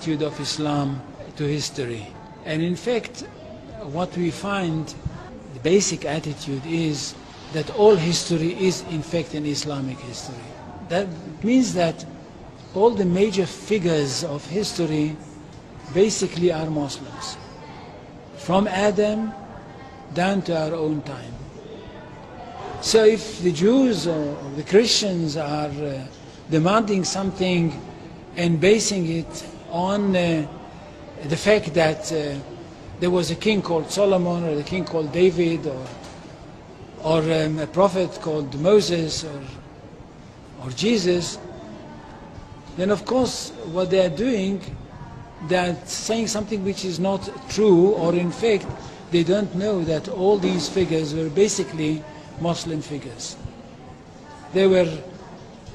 attitude of Islam to history. And in fact, what we find, the basic attitude is that all history is in fact an Islamic history. That means that all the major figures of history basically are Muslims, from Adam down to our own time. So if the Jews or the Christians are demanding something and basing it on the fact that there was a king called Solomon, or a king called David, or a prophet called Moses, or Jesus, then of course what they are doing, they're saying something which is not true, or in fact they don't know that all these figures were basically Muslim figures. They were,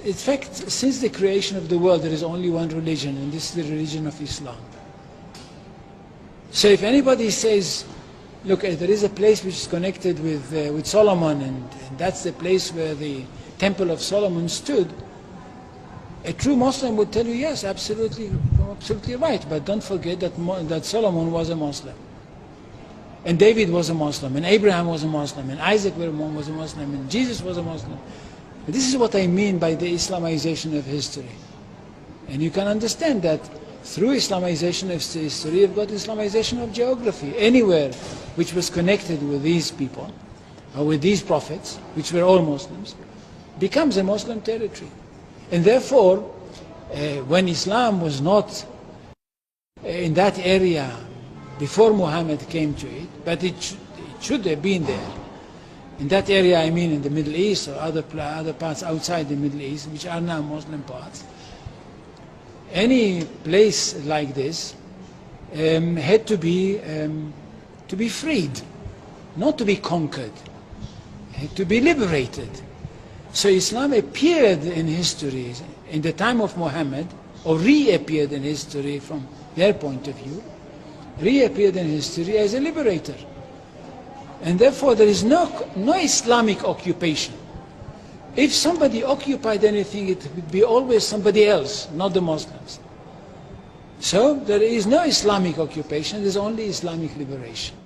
in fact, since the creation of the world there is only one religion, and this is the religion of Islam. So if anybody says, look, there is a place which is connected with Solomon, and that's the place where the Temple of Solomon stood, a true Muslim would tell you, yes, absolutely right, but don't forget that Solomon was a Muslim, and David was a Muslim, and Abraham was a Muslim, and Isaac was a Muslim, and Jesus was a Muslim. This is what I mean by the Islamization of history. And you can understand that through Islamization of history, you've got Islamization of geography. Anywhere which was connected with these people, or with these prophets, which were all Muslims, becomes a Muslim territory. And therefore, when Islam was not in that area before Muhammad came to it, but it should have been there. In that area, I mean in the Middle East or other parts outside the Middle East, which are now Muslim parts. Any place like this had to be freed, not to be conquered, had to be liberated. So Islam appeared in history in the time of Muhammad, or reappeared in history from their point of view, reappeared in history as a liberator. And therefore there is no Islamic occupation. If somebody occupied anything, it would be always somebody else, not the Muslims. So there is no Islamic occupation, there is only Islamic liberation.